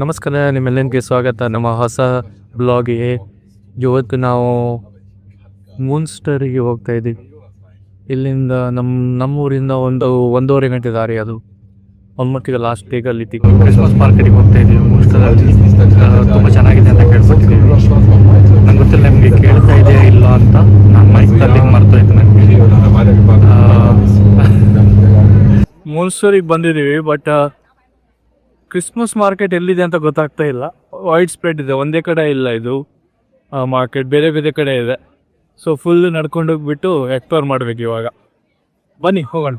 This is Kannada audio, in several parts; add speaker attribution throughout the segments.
Speaker 1: ನಮಸ್ಕಾರ, ನಿಮ್ಮೆಲ್ಲರಿಗೆ ಸ್ವಾಗತ ನಮ್ಮ ಹೊಸ ಬ್ಲಾಗಿಗೆ. ಇವತ್ತು ನಾವು ಮೂನ್ಸ್ಟರಿಗೆ ಹೋಗ್ತಾ ಇದ್ದೀವಿ. ಇಲ್ಲಿಂದ ನಮ್ಮೂರಿಂದ ಒಂದೂವರೆ ಗಂಟೆ ದಾರಿ. ಅದು ಆಲ್ಮೋಸ್ಟ್ ಲಾಸ್ಟ್ ಡೇಗಲ್ಲಿ ಕ್ರಿಸ್ಮಸ್ ಮಾರ್ಕೆಟಿಗೆ ಹೋಗ್ತಾ ಇದ್ದೀವಿ. ಮೂನ್ಸ್ಟರಲ್ಲಿ ತುಂಬ ಚೆನ್ನಾಗಿದೆ ಅಂತ ಕೇಳ್ಕೊತೀವಿ. ನಂಗೆ ಗೊತ್ತಿಲ್ಲ ನಿಮಗೆ ಕೇಳ್ತಾ ಇದೆಯಾ ಇಲ್ಲ ಅಂತ. ನಾನು ಮೈಕಲ್ಲಿ ಮರ್ತೋಯ್ತು ನನಗೆ. ಮೂನ್ಸ್ಟರಿಗೆ ಬಂದಿದ್ದೀವಿ, ಬಟ್ ಕ್ರಿಸ್ಮಸ್ ಮಾರ್ಕೆಟ್ ಎಲ್ಲಿದೆ ಅಂತ ಗೊತ್ತಾಗ್ತಾ ಇಲ್ಲ. ವೈಡ್ ಸ್ಪ್ರೆಡ್ ಇದೆ, ಒಂದೇ ಕಡೆ ಇಲ್ಲ ಇದು ಮಾರ್ಕೆಟ್, ಬೇರೆ ಬೇರೆ ಕಡೆ ಇದೆ. ಸೊ ಫುಲ್ ನಡ್ಕೊಂಡು ಹೋಗ್ಬಿಟ್ಟು ಎಕ್ಸ್ಪ್ಲೋರ್ ಮಾಡಬೇಕು ಇವಾಗ. ಬನ್ನಿ ಹೋಗೋಣ.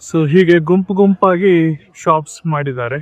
Speaker 1: ಸೊ ಹೀಗೆ ಗುಂಪಾಗಿ ಶಾಪ್ಸ್ ಮಾಡಿದ್ದಾರೆ.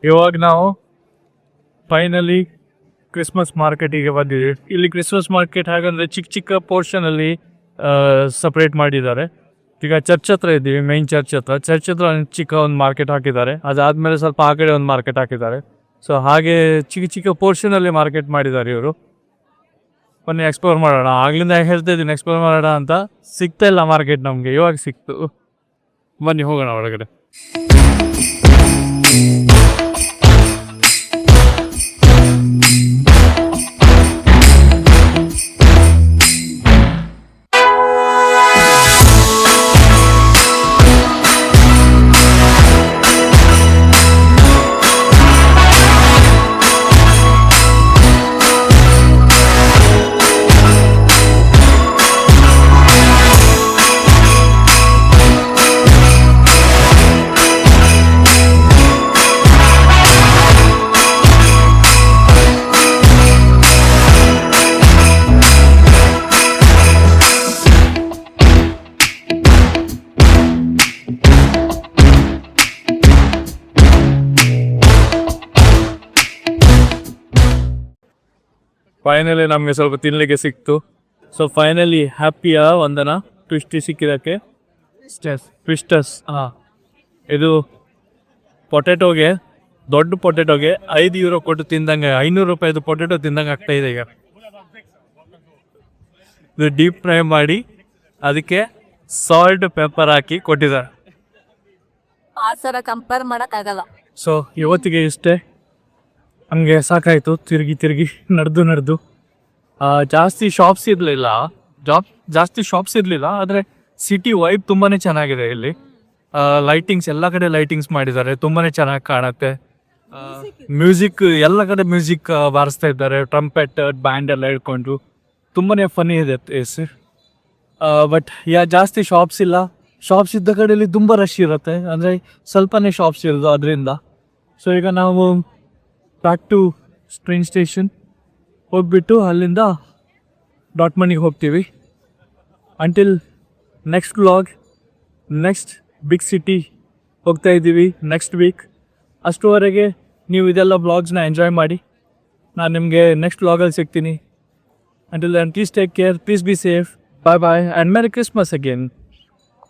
Speaker 1: ಇವಾಗ ನಾವು ಫೈನಲಿ ಕ್ರಿಸ್ಮಸ್ ಮಾರ್ಕೆಟಿಗೆ ಬಂದಿದ್ದೀವಿ. ಇಲ್ಲಿ ಕ್ರಿಸ್ಮಸ್ ಮಾರ್ಕೆಟ್ ಹಾಗಂದರೆ ಚಿಕ್ಕ ಚಿಕ್ಕ ಪೋರ್ಷನಲ್ಲಿ ಸಪ್ರೇಟ್ ಮಾಡಿದ್ದಾರೆ. ಈಗ ಚರ್ಚ್ ಹತ್ರ ಇದ್ದೀವಿ, ಮೈನ್ ಚರ್ಚ್ ಹತ್ರ ಚಿಕ್ಕ ಒಂದು ಮಾರ್ಕೆಟ್ ಹಾಕಿದ್ದಾರೆ. ಅದಾದಮೇಲೆ ಸ್ವಲ್ಪ ಆ ಕಡೆ ಒಂದು ಮಾರ್ಕೆಟ್ ಹಾಕಿದ್ದಾರೆ. ಸೊ ಹಾಗೆ ಚಿಕ್ಕ ಚಿಕ್ಕ ಪೋರ್ಷನಲ್ಲಿ ಮಾರ್ಕೆಟ್ ಮಾಡಿದ್ದಾರೆ ಇವರು. ಬನ್ನಿ ಎಕ್ಸ್ಪ್ಲೋರ್ ಮಾಡೋಣ. ಆಗ್ಲಿಂದ ಹೇಳ್ತಾ ಇದ್ದೀನಿ ಎಕ್ಸ್ಪ್ಲೋರ್ ಮಾಡೋಣ ಅಂತ, ಸಿಗ್ತಾ ಇಲ್ಲ ಮಾರ್ಕೆಟ್ ನಮಗೆ. ಇವಾಗ ಸಿಕ್ತು, ಬನ್ನಿ ಹೋಗೋಣ ಒಳಗಡೆ. ಫೈನಲಿ ನಮಗೆ ಸ್ವಲ್ಪ ತಿನ್ನಲಿಕ್ಕೆ ಸಿಕ್ತು. ಸೊ ಫೈನಲಿ ಹ್ಯಾಪಿಯ ವಂದನ ಟ್ವಿಸ್ಟಿ ಸಿಕ್ಕಿದ್ದಕ್ಕೆ. ಟ್ವಿಸ್ಟರ್ಸ್ ಇದು ಪೊಟೆಟೋಗೆ, ದೊಡ್ಡ ಪೊಟೆಟೋಗೆ €5 ಕೊಟ್ಟು ತಿಂದಂಗೆ, ₹500 ಪೊಟೆಟೋ ತಿಂದಂಗೆ ಆಗ್ತಾಯಿದೆ ಈಗ. ಇದು ಡೀಪ್ ಫ್ರೈ ಮಾಡಿ ಅದಕ್ಕೆ ಸಾಲ್ಟ್ ಪೆಪ್ಪರ್ ಹಾಕಿ ಕೊಟ್ಟಿದ್ದಾರೆ.
Speaker 2: ಆ ಥರ ಕಂಪೇರ್ ಮಾಡೋಕ್ಕಾಗಲ್ಲ.
Speaker 1: ಸೊ ಇವತ್ತಿಗೆ ಇಷ್ಟೇ. ಹಂಗೆ ಸಾಕಾಯಿತು ತಿರುಗಿ ನಡೆದು. ಜಾಸ್ತಿ ಶಾಪ್ಸ್ ಇರಲಿಲ್ಲ, ಆದರೆ ಸಿಟಿ ವೈಬ್ ತುಂಬಾ ಚೆನ್ನಾಗಿದೆ ಇಲ್ಲಿ. ಲೈಟಿಂಗ್ಸ್ ಎಲ್ಲ ಕಡೆ ಲೈಟಿಂಗ್ಸ್ ಮಾಡಿದ್ದಾರೆ, ತುಂಬಾ ಚೆನ್ನಾಗಿ ಕಾಣುತ್ತೆ. ಮ್ಯೂಸಿಕ್ ಎಲ್ಲ ಕಡೆ ಮ್ಯೂಸಿಕ್ ಬಾರಿಸ್ತಾ ಇದ್ದಾರೆ, ಟ್ರಂಪೆಟ್ ಬ್ಯಾಂಡ್ ಎಲ್ಲ ಹಿಡ್ಕೊಂಡು. ತುಂಬಾ ಫನ್ನಿ ಇದೆ ಪ್ಲೇಸ್. ಬಟ್ ಜಾಸ್ತಿ ಶಾಪ್ಸ್ ಇಲ್ಲ. ಶಾಪ್ಸ್ ಇದ್ದ ಕಡೆಯಲ್ಲಿ ತುಂಬ ರಶ್ ಇರುತ್ತೆ, ಅಂದರೆ ಸ್ವಲ್ಪನೇ ಶಾಪ್ಸ್ ಇರೋದು ಅದರಿಂದ. ಸೊ ಈಗ ನಾವು ಬ್ಯಾಕ್ ಟು ಟ್ರೈನ್ ಸ್ಟೇಷನ್ ಹೋಗ್ಬಿಟ್ಟು ಅಲ್ಲಿಂದ ಡಾಟ್ಮಂಡಿಗೆ ಹೋಗ್ತೀವಿ. Until next vlog, next big city ಹೋಗ್ತಾ ಇದ್ದೀವಿ ನೆಕ್ಸ್ಟ್ ವೀಕ್. ಅಷ್ಟುವರೆಗೆ ನೀವು ಇದೆಲ್ಲ ವ್ಲಾಗ್ಸ್ನ ಎಂಜಾಯ್ ಮಾಡಿ. ನಾನು ನಿಮಗೆ ನೆಕ್ಸ್ಟ್ ವ್ಲಾಗಲ್ಲಿ ಸಿಗ್ತೀನಿ. Until then please take care, please be safe, bye bye and merry Christmas again.